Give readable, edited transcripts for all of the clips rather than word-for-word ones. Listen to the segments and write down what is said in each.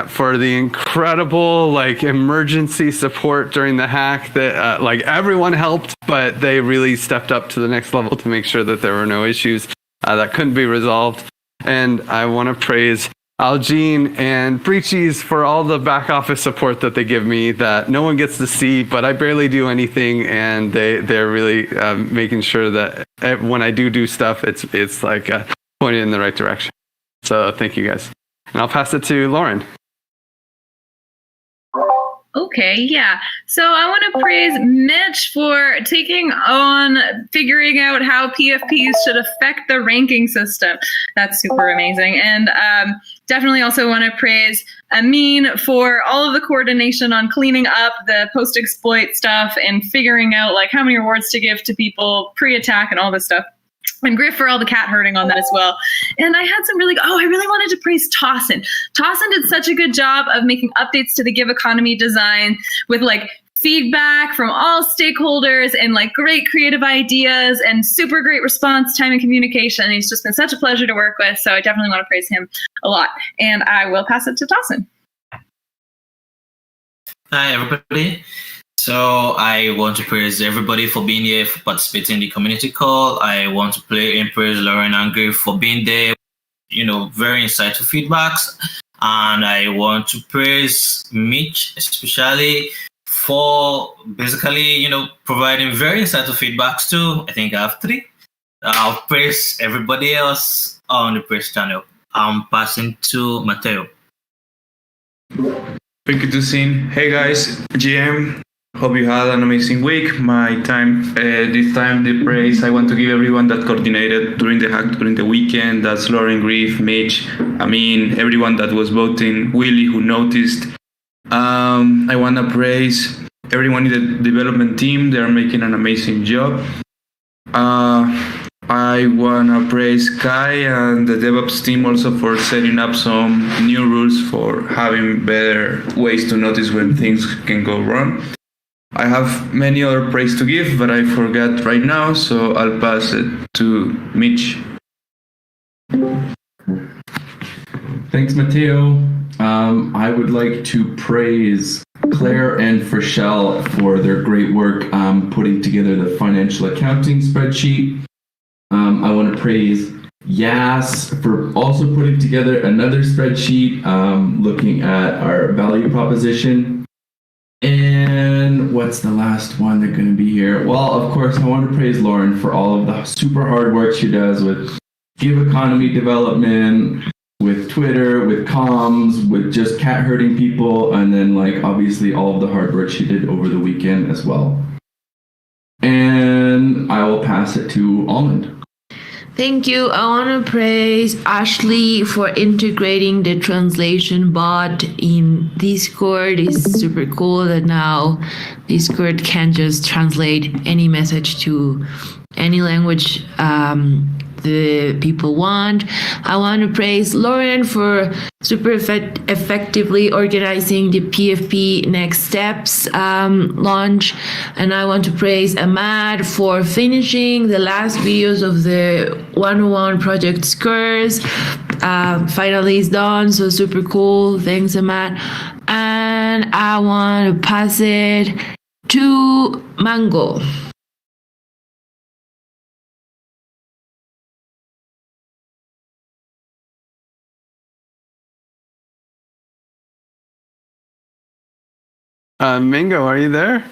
for the incredible emergency support during the hack. That everyone helped, but they really stepped up to the next level to make sure that there were no issues that couldn't be resolved. And I want to praise Algene and Breachies for all the back office support that they give me that no one gets to see, but I barely do anything, and they're really making sure that when I do stuff, it's pointed in the right direction. So thank you guys. And I'll pass it to Lauren. Okay, yeah. So I want to praise Mitch for taking on figuring out how PFPs should affect the ranking system. That's super amazing. And definitely also want to praise Amin for all of the coordination on cleaning up the post-exploit stuff and figuring out how many rewards to give to people pre-attack and all this stuff. And Griff for all the cat herding on that as well. And I had some I really wanted to praise Tossin. Tossin did such a good job of making updates to the Give economy design with feedback from all stakeholders and great creative ideas and super great response time and communication. And he's just been such a pleasure to work with. So I definitely want to praise him a lot. And I will pass it to Tossin. Hi, everybody. So I want to praise everybody for being here, for participating in the community call. I want to praise Lauren and Griff for being there, very insightful feedbacks. And I want to praise Mitch, especially for basically, providing very insightful feedbacks too. I think I have 3. I'll praise everybody else on the praise channel. I'm passing to Mateo. Thank you, Tosin. Hey guys, GM. Hope you had an amazing week. This time the praise I want to give everyone that coordinated during the hack during the weekend. That's Lauren, Griff, Mitch, everyone that was voting, Willie who noticed. I want to praise everyone in the development team. They're making an amazing job. I want to praise Kai and the DevOps team also for setting up some new rules for having better ways to notice when things can go wrong. I have many other praise to give, but I forgot right now, so I'll pass it to Mitch. Thanks, Mateo. I would like to praise Claire and Frashelle for their great work putting together the financial accounting spreadsheet. I want to praise Yas for also putting together another spreadsheet looking at our value proposition. And what's the last one that's going to be here? Well, of course, I want to praise Lauren for all of the super hard work she does with Give economy development, with Twitter, with comms, with just cat herding people, and then obviously all of the hard work she did over the weekend as well. And I will pass it to Almond. Thank you. I want to praise Ashley for integrating the translation bot in Discord. It's super cool that now Discord can just translate any message to any language the people want. I want to praise Lauren for super effectively organizing the PFP Next Steps launch. And I want to praise Ahmad for finishing the last videos of the 101 Project Scurs. Finally it's done, so super cool. Thanks, Ahmad. And I want to pass it to Mango. Mingo, are you there?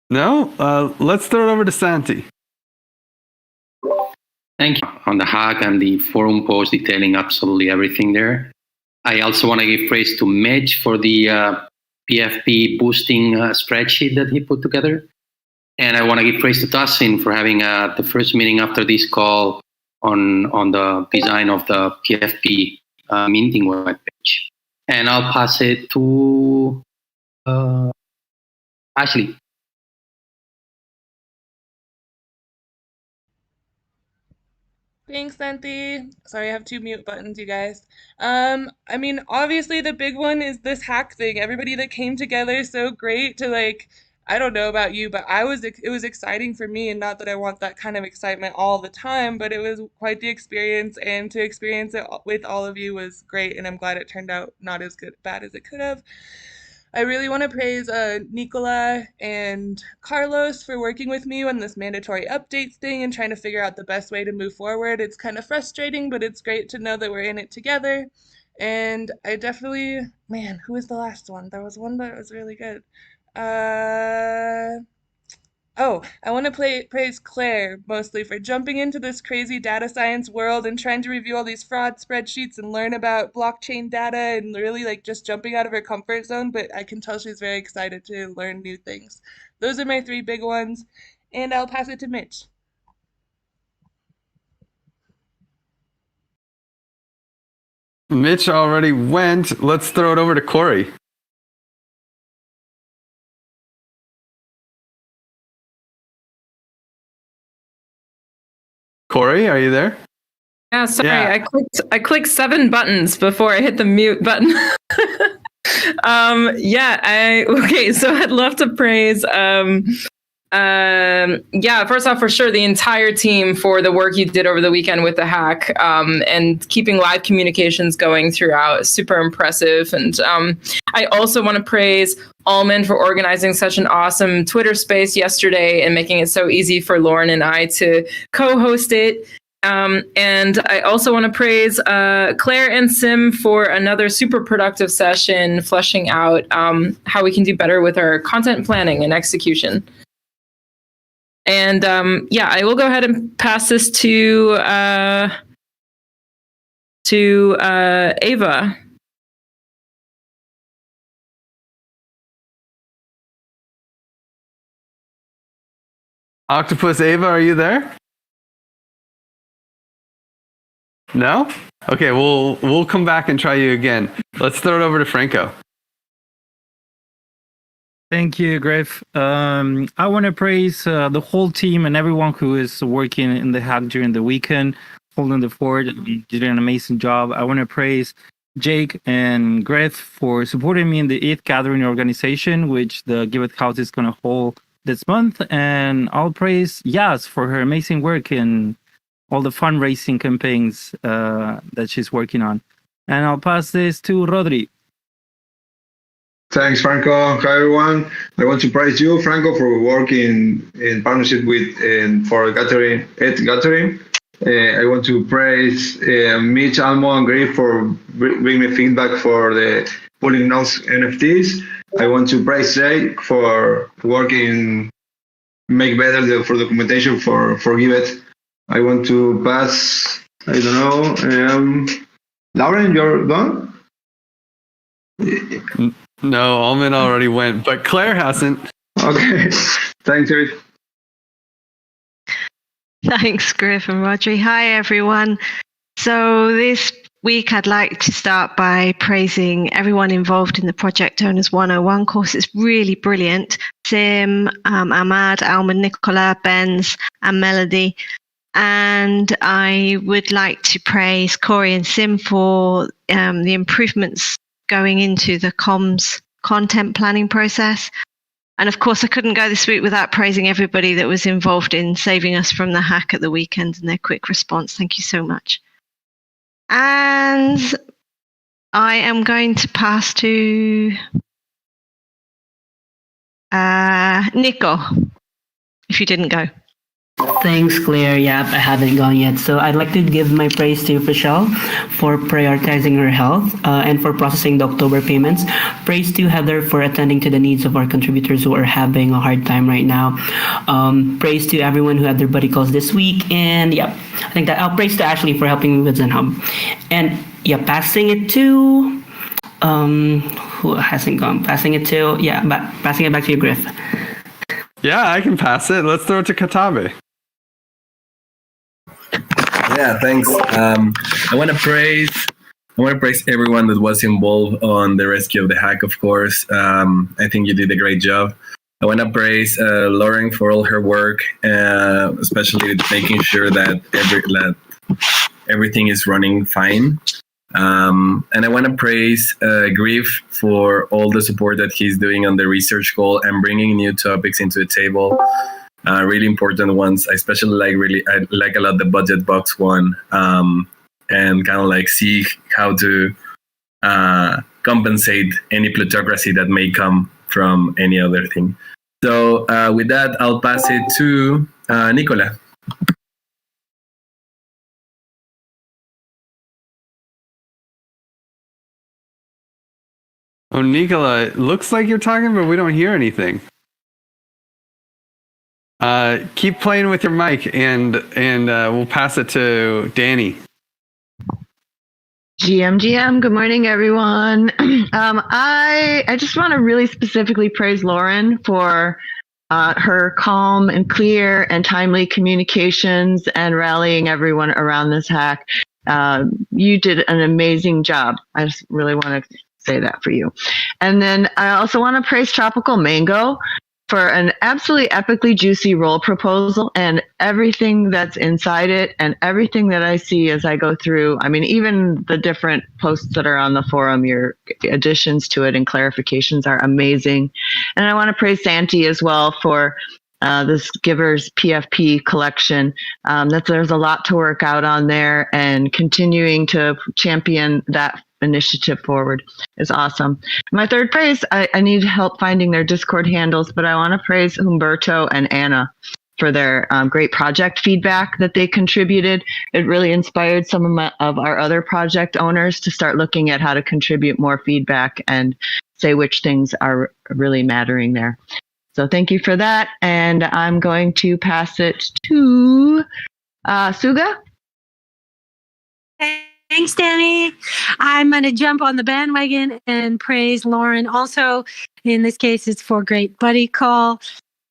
No? Let's throw it over to Santi. Thank you on the hack and the forum post detailing absolutely everything there. I also want to give praise to Mitch for the PFP boosting spreadsheet that he put together. And I want to give praise to Tassin for having the first meeting after this call on the design of the PFP minting webpage. And I'll pass it to Ashley. Thanks, Santi. Sorry, I have 2 mute buttons, you guys. Obviously the big one is this hack thing. Everybody that came together so great to I don't know about you, but it was exciting for me, and not that I want that kind of excitement all the time, but it was quite the experience, and to experience it with all of you was great, and I'm glad it turned out not as bad as it could have. I really want to praise Nicola and Carlos for working with me on this mandatory updates thing and trying to figure out the best way to move forward. It's kind of frustrating, but it's great to know that we're in it together. And I definitely, man, who was the last one? There was one that was really good. I want to praise Claire mostly for jumping into this crazy data science world and trying to review all these fraud spreadsheets and learn about blockchain data and really like just jumping out of her comfort zone. But I can tell she's very excited to learn new things. Those are my 3 big ones, and I'll pass it to Mitch. Mitch already went. Let's throw it over to Corey. Corey, are you there? Yeah, sorry, Yeah. I clicked 7 buttons before I hit the mute button. Okay, so I'd love to praise first off, for sure, the entire team for the work you did over the weekend with the hack, and keeping live communications going throughout. Super impressive. And I also want to praise Almond for organizing such an awesome Twitter space yesterday and making it so easy for Lauren and I to co-host it. And I also want to praise Claire and Sim for another super productive session, fleshing out how we can do better with our content planning and execution. And I will go ahead and pass this to Ava. Octopus Ava, are you there? No? Okay, we'll come back and try you again. Let's throw it over to Franco. Thank you, Griff. I want to praise the whole team and everyone who is working in the hack during the weekend, holding the fort. You did an amazing job. I want to praise Jake and Griff for supporting me in the ETH gathering organization, which the Giveth House is going to hold this month. And I'll praise Yas for her amazing work in all the fundraising campaigns that she's working on. And I'll pass this to Rodri. Thanks, Franco. Hi, everyone. I want to praise you, Franco, for working in partnership with for gathering. I want to praise Mitch, Almo, and Griff for bringing me feedback for the pulling notes NFTs. I want to praise Jake for working, make better for documentation for Giveth. I want to pass, I don't know, Lauren, you're done? No, Almond already went, but Claire hasn't. Okay, thanks, Eric. Thanks, Griff and Rodri. Hi, everyone. So this week, I'd like to start by praising everyone involved in the Project Owners 101 course. It's really brilliant. Sim, Ahmad, Alman, Nicola, Benz, and Melody. And I would like to praise Corey and Sim for the improvements going into the comms content planning process. And of course, I couldn't go this week without praising everybody that was involved in saving us from the hack at the weekend and their quick response. Thank you so much. And I am going to pass to Nico, if you didn't go. Thanks, Claire. Yep, I haven't gone yet. So I'd like to give my praise to Michelle for prioritizing her health and for processing the October payments. Praise to Heather for attending to the needs of our contributors who are having a hard time right now. Praise to everyone who had their buddy calls this week. And yeah, I think that I'll praise to Ashley for helping me with ZenHub. And yeah, passing it to who hasn't gone? Passing it back to you, Griff. Yeah, I can pass it. Let's throw it to Katabe. Yeah, thanks. I want to praise everyone that was involved on the rescue of the hack, of course. I think you did a great job. I want to praise Lauren for all her work, especially making sure that everything is running fine. And I want to praise Griff for all the support that he's doing on the research goal and bringing new topics into the table. Really important ones. I especially I like a lot the budget box one, and kind of like see how to compensate any plutocracy that may come from any other thing. So with that, I'll pass it to Nicola. Oh, Nicola, it looks like you're talking, but we don't hear anything. Keep playing with your mic, and we'll pass it to Danny. GM, good morning, everyone. I just want to really specifically praise Lauren for her calm and clear and timely communications and rallying everyone around this hack. You did an amazing job. I just really want to say that for you. And then I also want to praise Tropical Mango for an absolutely epically juicy role proposal and everything that's inside it and everything that I see as I go through. I mean, even the different posts that are on the forum, your additions to it and clarifications are amazing. And I want to praise Santi as well for this Givers PFP collection. There's a lot to work out on there, and continuing to champion that initiative forward is awesome. My third praise, I need help finding their Discord handles, but I want to praise Humberto and Anna for their great project feedback that they contributed. It really inspired some of our other project owners to start looking at how to contribute more feedback and say which things are really mattering there. So thank you for that. And I'm going to pass it to Suga. Thanks, Danny. I'm going to jump on the bandwagon and praise Lauren. Also, in this case, it's for great buddy call.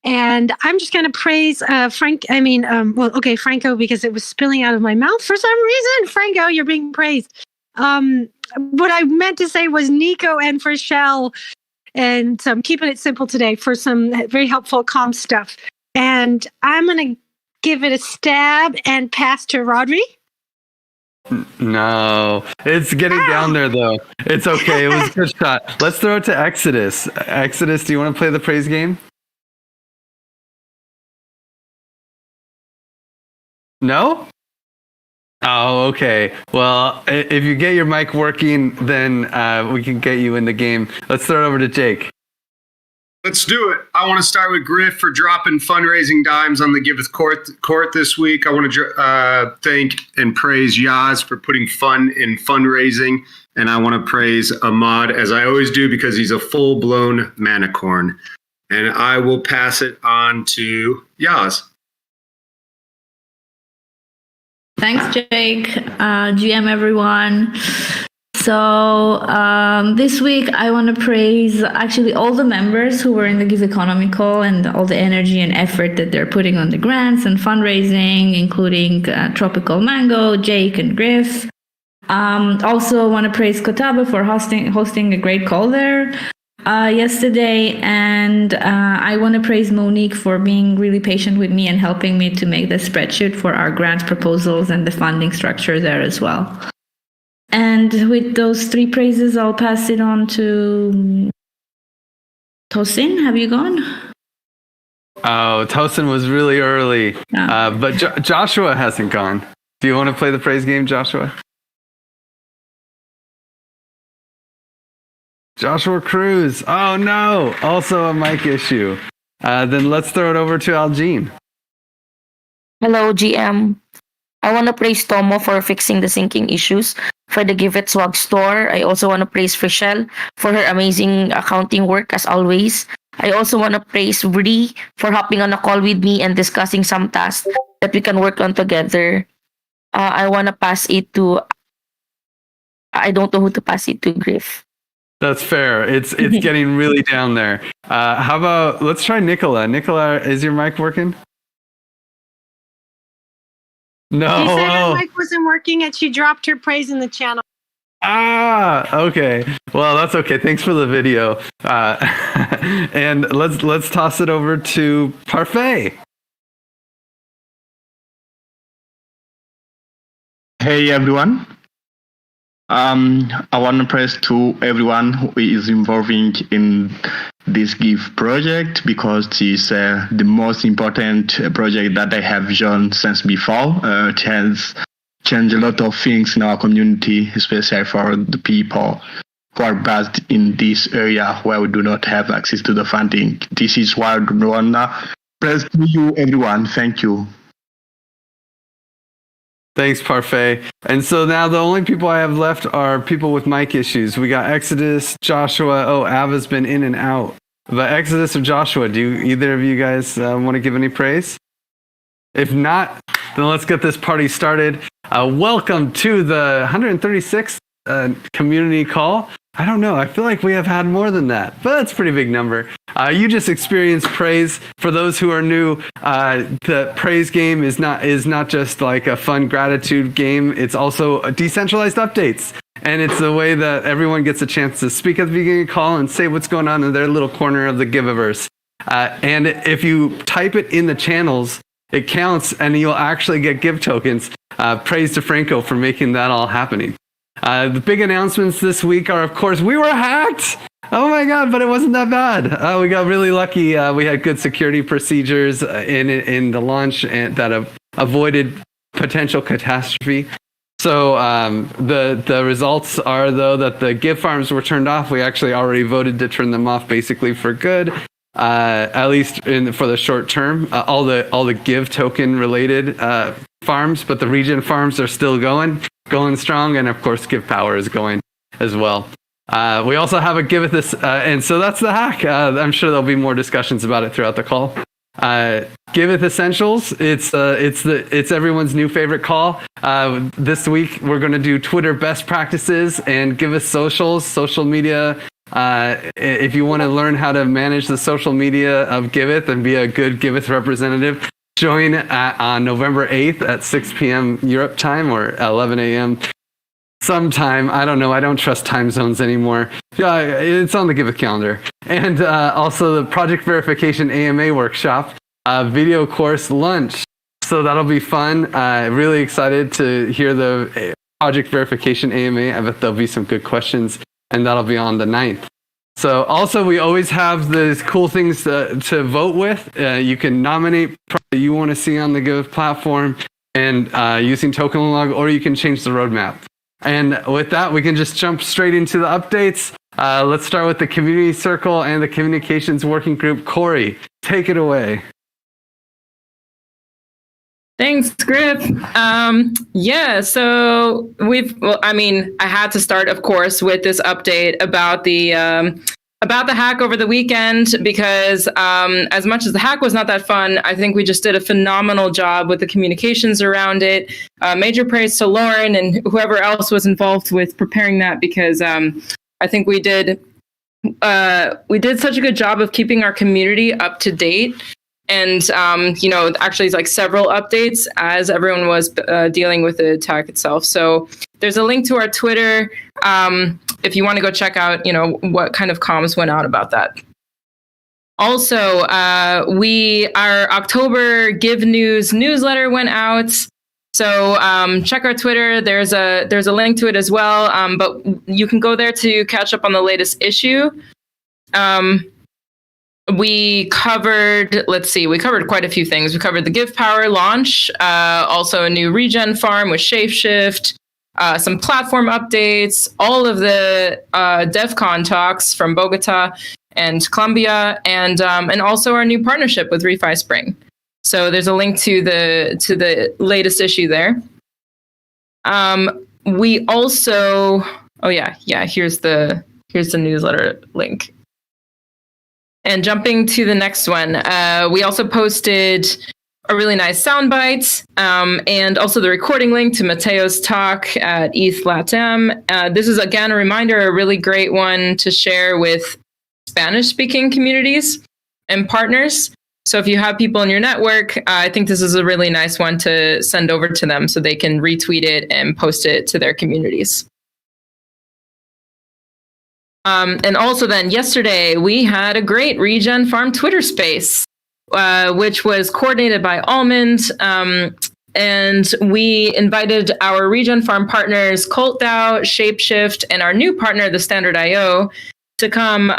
And I'm just going to praise Franco, because it was spilling out of my mouth for some reason. Franco, you're being praised. What I meant to say was Nico and Frishelle. And so I'm keeping it simple today for some very helpful calm stuff. And I'm going to give it a stab and pass to Rodri. No, it's getting down there though. It's okay. It was a good shot. Let's throw it to Exodus. Exodus, do you want to play the praise game? No? Oh, okay. Well, if you get your mic working, then we can get you in the game. Let's throw it over to Jake. Let's do it. I want to start with Griff for dropping fundraising dimes on the Giveth court this week. I want to thank and praise Yaz for putting fun in fundraising. And I want to praise Ahmad, as I always do, because he's a full-blown manicorn. And I will pass it on to Yaz. Thanks, Jake. GM, everyone. So this week, I want to praise actually all the members who were in the Give Economy call and all the energy and effort that they're putting on the grants and fundraising, including Tropical Mango, Jake, and Griff. Also want to praise Kotaba for hosting a great call there yesterday. And I want to praise Monique for being really patient with me and helping me to make the spreadsheet for our grant proposals and the funding structure there as well. And with those three praises, I'll pass it on to Tosin. Have you gone? Oh, Tosin was really early. But Joshua hasn't gone. Do you want to play the praise game, Joshua? Joshua Cruz. Oh, no. Also a mic issue. Then let's throw it over to Aljean. Hello, GM. I want to praise Tomo for fixing the syncing issues for the Giveth Swag store. I also want to praise Frishelle for her amazing accounting work as always. I also want to praise Bree for hopping on a call with me and discussing some tasks that we can work on together. I want to pass it to... I don't know who to pass it to, Griff. That's fair. It's getting really down there. How about, let's try Nicola. Nicola, is your mic working? No. She said her mic wasn't working and she dropped her praise in the channel. Okay. Well, that's okay. Thanks for the video. And let's toss it over to Parfait. Hey everyone. I want to praise to everyone who is involving in this Give project because it's the most important project that I have done since before. It has changed a lot of things in our community, especially for the people who are based in this area where we do not have access to the funding. This is why I want to praise to you, everyone. Thank you. Thanks, Parfait. And so now the only people I have left are people with mic issues. We got Exodus, Joshua. Oh, Ava's been in and out. But Exodus or Joshua, do either of you guys want to give any praise? If not, then let's get this party started. Welcome to the 136th community call. I don't know. I feel like we have had more than that, but that's a pretty big number. You just experienced praise. For those who are new, the praise game is not just like a fun gratitude game. It's also a decentralized updates. And it's the way that everyone gets a chance to speak at the beginning of the call and say what's going on in their little corner of the Giveverse. And if you type it in the channels, it counts and you'll actually get Give tokens. Praise to Franco for making that all happening. The big announcements this week are, of course, we were hacked. Oh my God, but it wasn't that bad. We got really lucky. We had good security procedures in the launch and that avoided potential catastrophe. So the results are, though, that the Give farms were turned off. We actually already voted to turn them off basically for good, at least for the short term. All the Give token related farms, but the region farms are still going strong, and of course Give Power is going as well. We also have a Giveth, and so that's the hack. I'm sure there'll be more discussions about it throughout the call. Giveth Essentials, it's everyone's new favorite call. This week we're going to do Twitter best practices and Giveth socials, social media. If you want to learn how to manage the social media of Giveth and be a good Giveth representative, join on November 8th at 6 p.m. Europe time or 11 a.m. sometime. I don't know. I don't trust time zones anymore. It's on the Giveth calendar. And also the project verification AMA workshop, video course lunch. So that'll be fun. Really excited to hear the project verification AMA. I bet there'll be some good questions, and that'll be on the 9th. So also we always have these cool things to vote with. You can nominate projects you want to see on the Give platform and using token log, or you can change the roadmap. And with that, we can just jump straight into the updates. Let's start with the community circle and the communications working group. Corey, take it away. Thanks, Griff. So I had to start, of course, with this update about the hack over the weekend because as much as the hack was not that fun, I think we just did a phenomenal job with the communications around it. Major praise to Lauren and whoever else was involved with preparing that because I think we did such a good job of keeping our community up to date. And, actually it's like several updates as everyone was dealing with the attack itself. So there's a link to our Twitter if you want to go check out, what kind of comms went out about that. Also, our October Give News newsletter went out. So check our Twitter. There's a link to it as well. But you can go there to catch up on the latest issue. We covered quite a few things. We covered the Give Power launch, also a new regen farm with Shapeshift, some platform updates, all of the DEF CON talks from Bogota and Colombia, and also our new partnership with Refi Spring. So there's a link to the latest issue there. We also, here's the newsletter link. And jumping to the next one, we also posted a really nice soundbite and also the recording link to Mateo's talk at ETH LATAM. This is, again, a reminder, a really great one to share with Spanish-speaking communities and partners. So if you have people in your network, I think this is a really nice one to send over to them so they can retweet it and post it to their communities. And also then yesterday, we had a great Regen Farm Twitter space, which was coordinated by Almond. And we invited our Regen Farm partners, Cult DAO, Shapeshift, and our new partner, the Standard IO, to come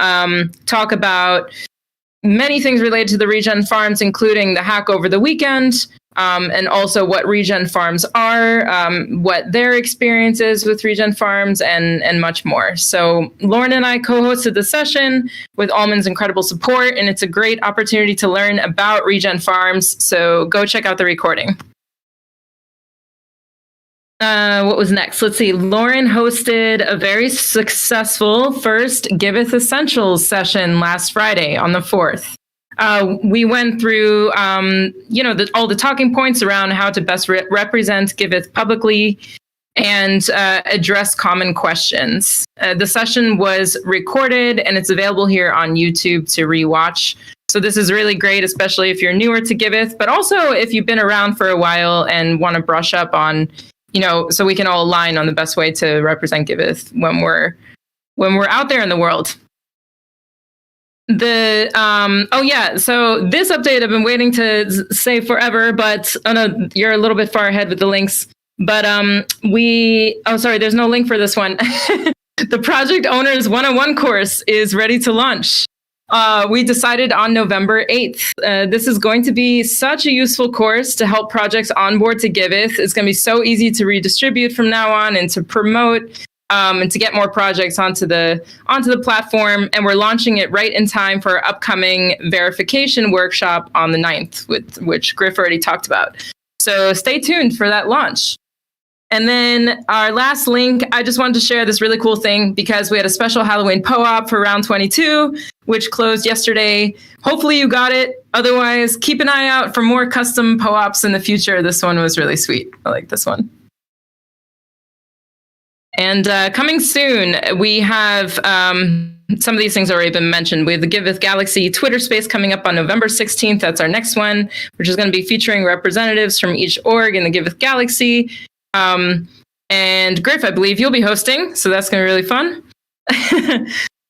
talk about many things related to the Regen Farms, including the hack over the weekend, and also what Regen Farms are, what their experience is with Regen Farms, and much more. So Lauren and I co-hosted the session with Almond's incredible support, and it's a great opportunity to learn about Regen Farms. So go check out the recording. What was next? Let's see. Lauren hosted a very successful first Giveth Essentials session last Friday on the 4th. We went through, all the talking points around how to best represent Giveth publicly and address common questions. The session was recorded and it's available here on YouTube to rewatch. So this is really great, especially if you're newer to Giveth, but also if you've been around for a while and want to brush up on, so we can all align on the best way to represent Giveth when we're out there in the world. So this update I've been waiting to say forever, but you're a little bit far ahead with the links. But there's no link for this one. The Project Owners 101 course is ready to launch. We decided on November 8th. This is going to be such a useful course to help projects onboard to Giveth. It's going to be so easy to redistribute from now on and to promote and to get more projects onto the platform. And we're launching it right in time for our upcoming verification workshop on the 9th, which Griff already talked about. So stay tuned for that launch. And then our last link, I just wanted to share this really cool thing because we had a special Halloween PO-op for round 22, which closed yesterday. Hopefully you got it. Otherwise, keep an eye out for more custom PO-ops in the future. This one was really sweet. I like this one. And coming soon, we have some of these things already been mentioned. We have the Giveth Galaxy Twitter space coming up on November 16th. That's our next one, which is going to be featuring representatives from each org in the Giveth Galaxy. And Griff, I believe you'll be hosting, so that's going to be really fun.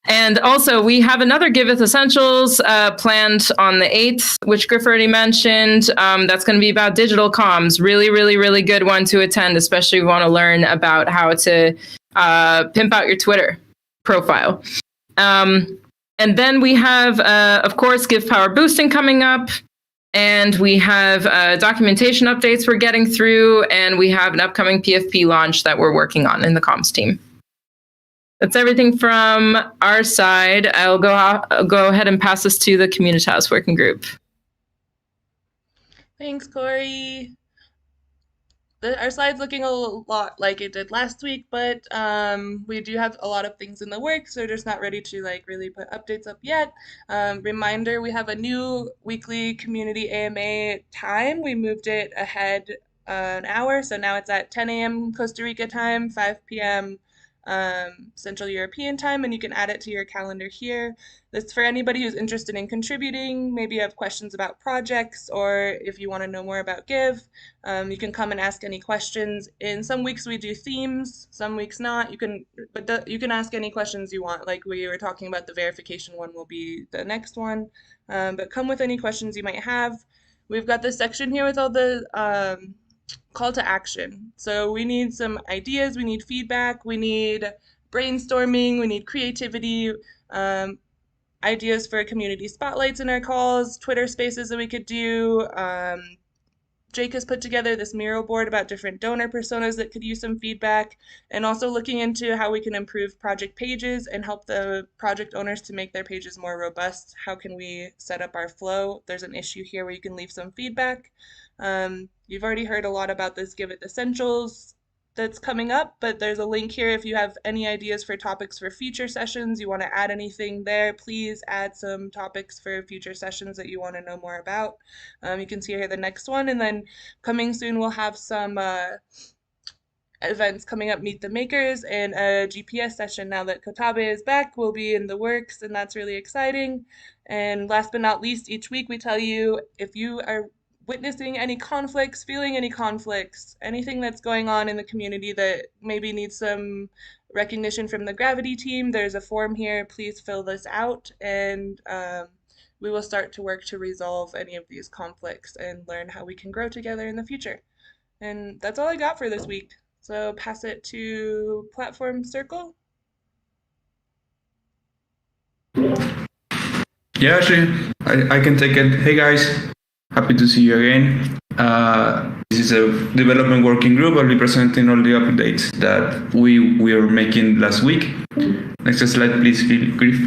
And also, we have another Giveth Essentials planned on the 8th, which Griff already mentioned. That's going to be about digital comms. Really, really, really good one to attend, especially if you want to learn about how to pimp out your Twitter profile. And then we have, of course, Give Power Boosting coming up. And we have documentation updates we're getting through, and we have an upcoming PFP launch that we're working on in the comms team. That's everything from our side. I'll go ahead and pass this to the Communitas Working Group. Thanks, Corey. Our slide's looking a lot like it did last week, but we do have a lot of things in the works, so we're just not ready to really put updates up yet. Reminder, we have a new weekly community AMA time. We moved it ahead an hour, so now it's at 10 a.m. Costa Rica time, 5 p.m. Central European time, and you can add it to your calendar here. That's for anybody who's interested in contributing. Maybe you have questions about projects, or if you want to know more about Give, you can come and ask any questions. In some weeks we do themes, some weeks not. You can ask any questions you want. Like we were talking about, the verification one will be the next one. But come with any questions you might have. We've got this section here with all the call to action. So we need some ideas, we need feedback, we need brainstorming, we need creativity, ideas for community spotlights in our calls, Twitter spaces that we could do. Jake has put together this mural board about different donor personas that could use some feedback, and also looking into how we can improve project pages and help the project owners to make their pages more robust. How can we set up our flow? There's an issue here where you can leave some feedback. You've already heard a lot about this Giveth Essentials that's coming up, but there's a link here if you have any ideas for topics for future sessions, you want to add anything there, please add some topics for future sessions that you want to know more about. You can see here the next one, and then coming soon we'll have some events coming up. Meet the Makers and a GPS session now that Kotabe is back will be in the works, and that's really exciting. And last but not least, each week we tell you if you are witnessing any conflicts, feeling any conflicts, anything that's going on in the community that maybe needs some recognition from the Gravity team, there's a form here. Please fill this out, and we will start to work to resolve any of these conflicts and learn how we can grow together in the future. And that's all I got for this week. So pass it to Platform Circle. Yeah, actually, I can take it. Hey guys, happy to see you again. This is a development working group. I'll be presenting all the updates that we were making last week. Next slide, please, Griff.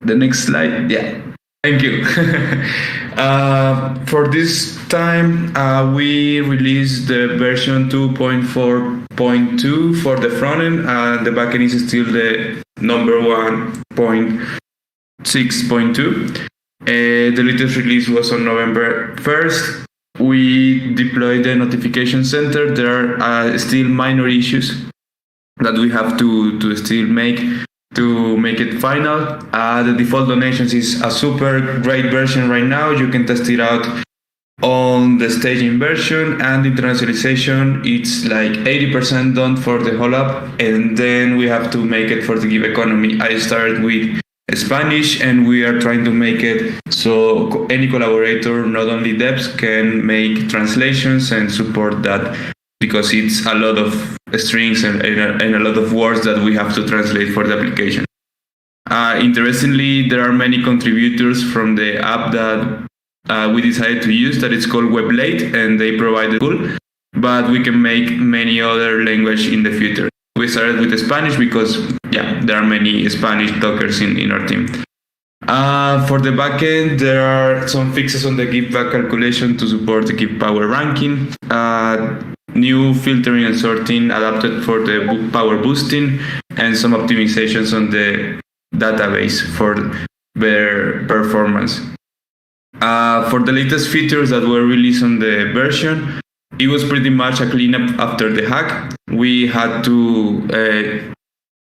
The next slide, yeah. Thank you. For this time, we released the version 2.4.2 for the front end, and the backend is still the number 1.6.2. The latest release was on November 1st. We deployed the notification center. There are still minor issues that we have to still make to make it final. The default donations is a super great version right now. You can test it out on the staging version, and internationalization, it's like 80% done for the whole app, and then we have to make it for the Give economy. I started with Spanish, and we are trying to make it so any collaborator, not only devs, can make translations and support that, because it's a lot of strings and a lot of words that we have to translate for the application. Interestingly, there are many contributors from the app that we decided to use, that it's called WebLate, and they provide the tool, but we can make many other language in the future. We started with Spanish because, there are many Spanish talkers in our team. For the backend, there are some fixes on the give back calculation to support the give power ranking. New filtering and sorting adapted for the power boosting, and some optimizations on the database for better performance. For the latest features that were released on the version, it was pretty much a cleanup after the hack. We had to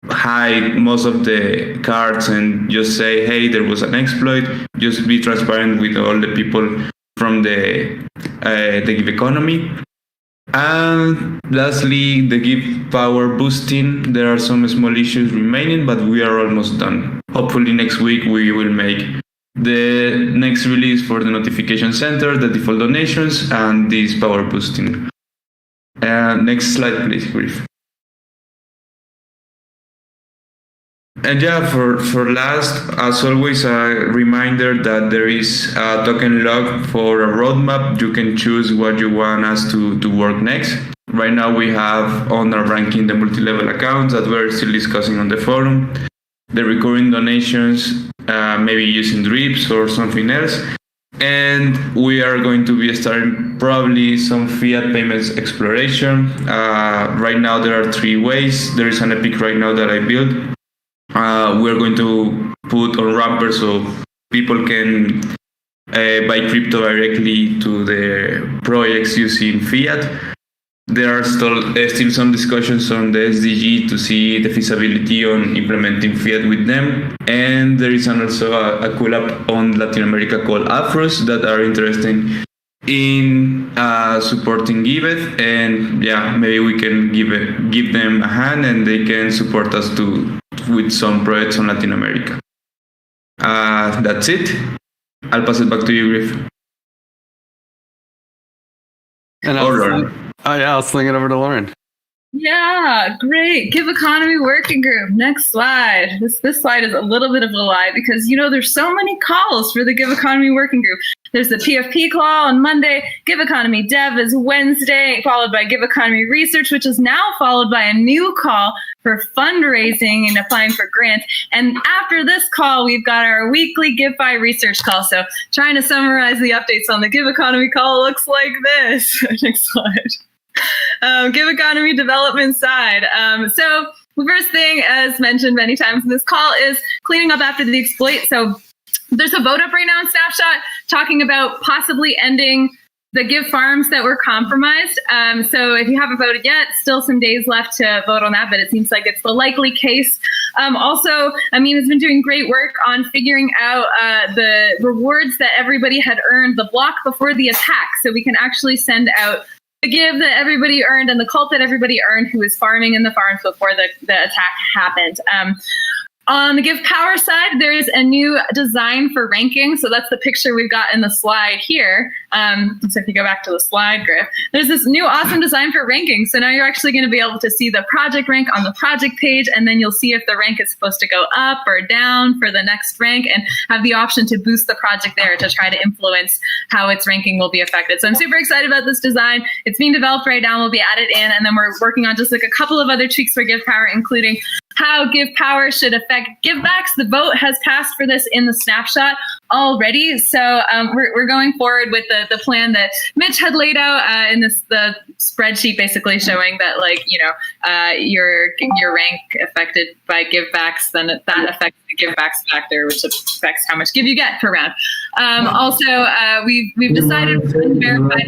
hide most of the cards and just say, hey, there was an exploit. Just be transparent with all the people from the Give economy. And lastly, the give power boosting. There are some small issues remaining, but we are almost done. Hopefully next week we will make the next release for the notification center, the default donations, and this power boosting. Next slide, please, Griff. And for last, as always, a reminder that there is a token log for a roadmap. You can choose what you want us to work next. Right now we have on our ranking the multi-level accounts that we're still discussing on the forum, the recurring donations, maybe using drips or something else. And we are going to be starting probably some fiat payments exploration. Right now there are 3 ways. There is an epic right now that I built. We're going to put on Wrapper so people can buy crypto directly to the projects using fiat. There are still some discussions on the SDG to see the feasibility on implementing fiat with them. And there is also a cool app on Latin America called Afros that are interested in supporting Giveth. And maybe we can give them a hand and they can support us with some projects on Latin America. That's it. I'll pass it back to you, Griff. And I'll sling it over to Lauren. Yeah, great. Give economy working group. Next slide. This slide is a little bit of a lie because, there's so many calls for the Give economy working group. There's the PFP call on Monday. Give economy dev is Wednesday, followed by Give economy research, which is now followed by a new call for fundraising and applying for grants. And after this call, we've got our weekly Give by research call. So trying to summarize the updates on the Give economy call looks like this. Next slide. Give economy development side. So the first thing, as mentioned many times in this call, is cleaning up after the exploit. So there's a vote up right now in Snapshot talking about possibly ending the Give farms that were compromised. So if you haven't voted yet, still some days left to vote on that, but it seems like it's the likely case. Also, Amin has been doing great work on figuring out the rewards that everybody had earned the block before the attack. So we can actually send out the give that everybody earned and the cult that everybody earned who was farming in the farms before the attack happened. On the Give Power side, there's a new design for ranking. So that's the picture we've got in the slide here. So if you go back to the slide, Griff, there's this new awesome design for ranking. So now you're actually going to be able to see the project rank on the project page, and then you'll see if the rank is supposed to go up or down for the next rank, and have the option to boost the project there to try to influence how its ranking will be affected. So I'm super excited about this design. It's being developed right now. We'll be added in, and then we're working on just like a couple of other tweaks for Give Power, including how Give Power should affect givebacks. The vote has passed for this in the snapshot already. So we're going forward with the plan that Mitch had laid out in the spreadsheet, basically showing that, like, your rank affected by givebacks, then that affects the givebacks factor, which affects how much give you get per round. Also, we've decided to verify.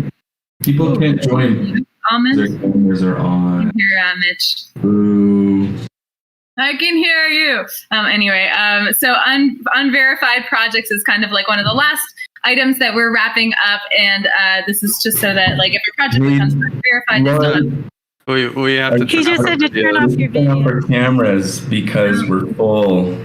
People can't join. Their cameras are on. Here, Mitch. Ooh. I can hear you. So unverified projects is kind of like one of the last items that we're wrapping up, and this is just so that, like, if your project becomes verified, we have to. He just said to turn off your video. Our cameras because we're full.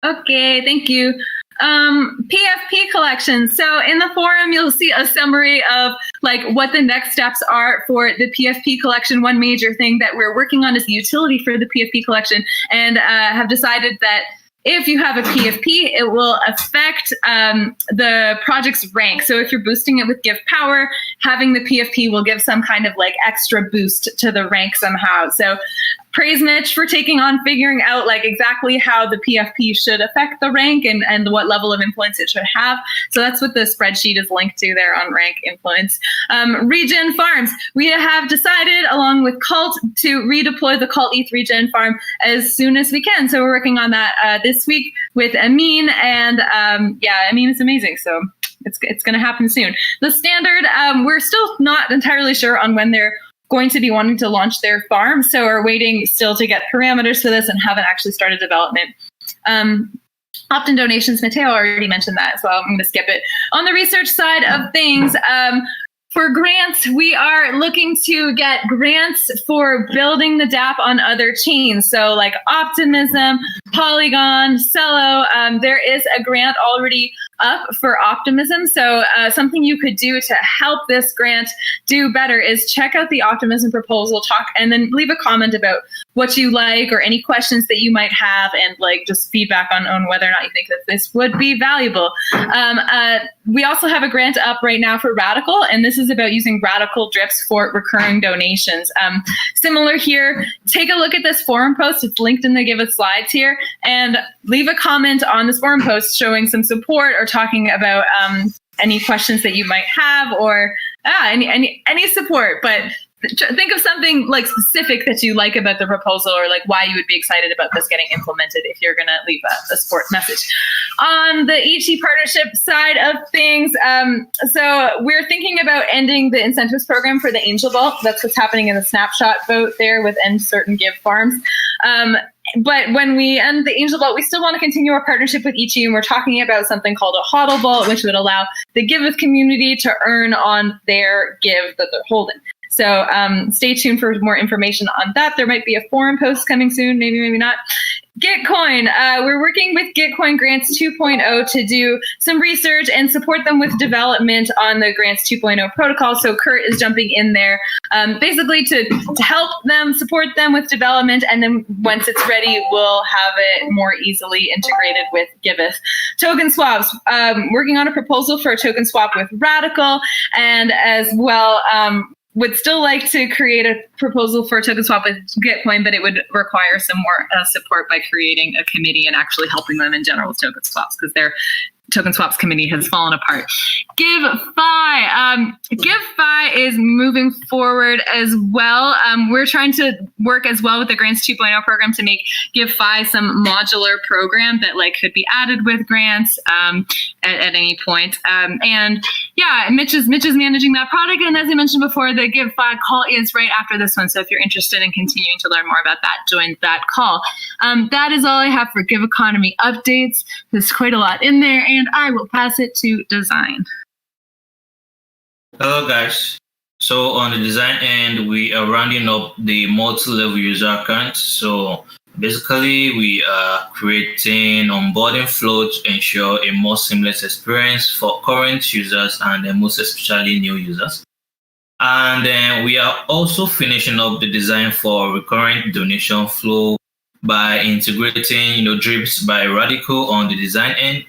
Okay, thank you. PFP collection. So in the forum, you'll see a summary of like what the next steps are for the PFP collection. One major thing that we're working on is the utility for the PFP collection, and have decided that if you have a PFP, it will affect the project's rank. So if you're boosting it with Give Power, having the PFP will give some kind of like extra boost to the rank somehow. So praise Mitch for taking on figuring out like exactly how the PFP should affect the rank and what level of influence it should have. So that's what the spreadsheet is linked to there on rank influence. Regen farms. We have decided along with Cult to redeploy the Cult ETH regen farm as soon as we can. So we're working on that this week with Amin, and Amin is amazing. So it's going to happen soon. The standard, we're still not entirely sure on when they're going to be wanting to launch their farm, so we're waiting still to get parameters for this and haven't actually started development. Opt-in donations, Matteo already mentioned that as well. I'm going to skip it. On the research side of things, for grants, we are looking to get grants for building the DApp on other chains. So like Optimism, Polygon, Cello. There is a grant already up for Optimism. So something you could do to help this grant do better is check out the Optimism proposal, talk, and then leave a comment about what you like or any questions that you might have, and like just feedback on whether or not you think that this would be valuable. We also have a grant up right now for Radical, and this is about using Radical drips for recurring donations. Similar here, take a look at this forum post. It's linked in the Giveth slides here, and leave a comment on this forum post showing some support or talking about any questions that you might have, or any support. But think of something like specific that you like about the proposal, or like why you would be excited about this getting implemented if you're going to leave a support message. On the ET partnership side of things, so we're thinking about ending the incentives program for the Angel Vault. That's what's happening in the snapshot vote there with end certain give farms. But when we end the Angel Vault, we still want to continue our partnership with Ichi, and we're talking about something called a HODL Vault, which would allow the Giveth community to earn on their give that they're holding. So stay tuned for more information on that. There might be a forum post coming soon, maybe, maybe not. Gitcoin. We're working with Gitcoin Grants 2.0 to do some research and support them with development on the Grants 2.0 protocol. So Kurt is jumping in there basically to help them, support them with development. And then once it's ready, we'll have it more easily integrated with Giveth. Token swaps. Working on a proposal for a token swap with Radical, and as well, would still like to create a proposal for a token swap with Gitcoin, but it would require some more support by creating a committee and actually helping them in general with token swaps, because their token swaps committee has fallen apart. GiveFi. GiveFi is moving forward as well. We're trying to work as well with the Grants 2.0 program to make GiveFi some modular program that like could be added with grants at any point. And yeah, Mitch is managing that product. And as I mentioned before, the GiveFi call is right after this one. So if you're interested in continuing to learn more about that, join that call. That is all I have for Give Economy updates. There's quite a lot in there, and I will pass it to Design. Hello guys. So on the design end, we are rounding up the multi-level user account. So Basically, we are creating onboarding flow to ensure a more seamless experience for current users and most especially new users. And then we are also finishing up the design for recurrent donation flow by integrating, drips by Radical on the design end.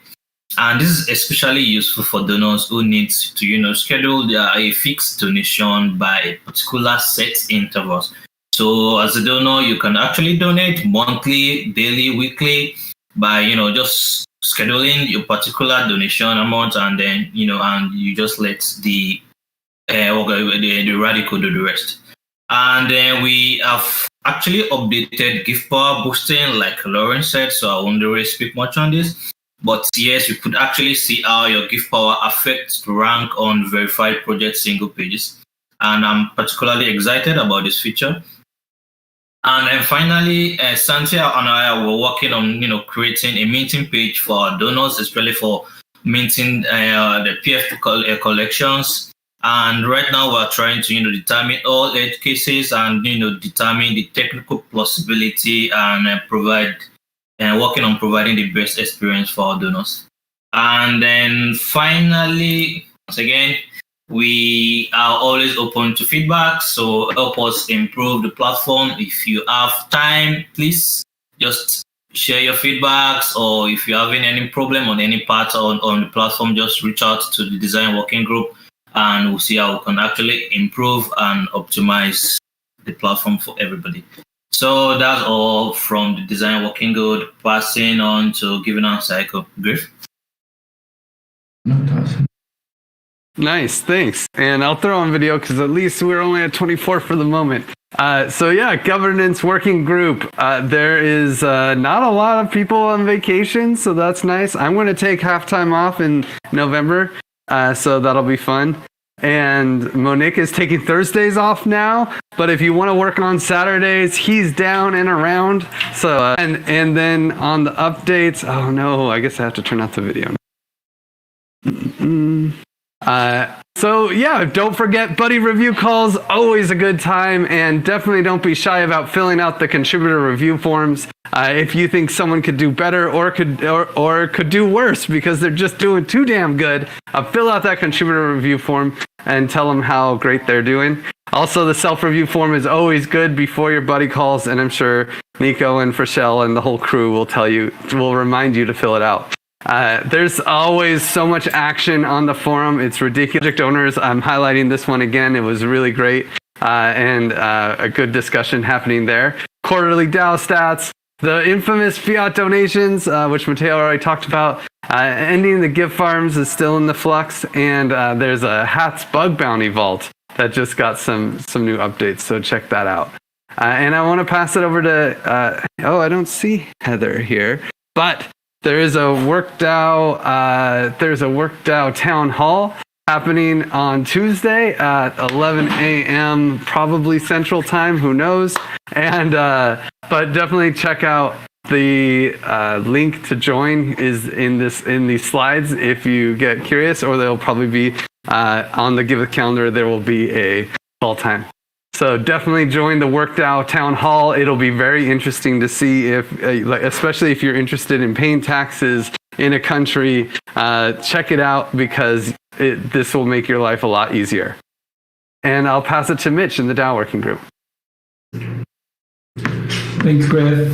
And this is especially useful for donors who need to, schedule a fixed donation by a particular set intervals. So as a donor, you can actually donate monthly, daily, weekly by, just scheduling your particular donation amount, and then, and you just let the Radical do the rest. And then we have actually updated gift power boosting, like Lauren said, so I won't really speak much on this. But yes, you could actually see how your gift power affects the rank on verified project single pages. And I'm particularly excited about this feature. And then finally, Santia and I were working on, creating a minting page for our donors, especially for minting the PFP collections. And right now we're trying to, determine all edge cases and, determine the technical possibility and working on providing the best experience for our donors. And then finally, once again, we are always open to feedback, so help us improve the platform. If you have time, please just share your feedbacks, or if you're having any problem on any part on the platform, just reach out to the design working group and we'll see how we can actually improve and optimize the platform for everybody. So that's all from the design working group. Passing on to Giving Out Cycle. Griff? Nice, thanks. And I'll throw on video because at least we're only at 24 for the moment. So yeah, governance working group. There is not a lot of people on vacation, so that's nice. I'm going to take halftime off in November, so that'll be fun. And Monique is taking Thursdays off now, but if you want to work on Saturdays, he's down and around. So and then on the updates, oh no, I guess I have to turn off the video. So yeah, don't forget buddy review calls, always a good time, and definitely don't be shy about filling out the contributor review forms. If you think someone could do better or could do worse because they're just doing too damn good, fill out that contributor review form and tell them how great they're doing. Also, the self-review form is always good before your buddy calls, and I'm sure Nico and Frashel and the whole crew will remind you to fill it out. There's always so much action on the forum. It's ridiculous. Project owners, I'm highlighting this one again. It was really great and a good discussion happening there. Quarterly DAO stats, the infamous fiat donations, which Mateo already talked about. Ending the gift farms is still in the flux, and there's a Hats bug bounty vault that just got some new updates. So check that out. And I want to pass it over to I don't see Heather here, but there is a WorkDAO town hall happening on Tuesday at 11 a.m. probably Central Time, who knows? And but definitely check out the link to join is in these slides if you get curious, or they'll probably be on the Giveth calendar. There will be a call time. So definitely join the WorkDAO town hall. It'll be very interesting to see if, especially if you're interested in paying taxes in a country, check it out because this will make your life a lot easier. And I'll pass it to Mitch in the DAO Working Group. Thanks, Griff.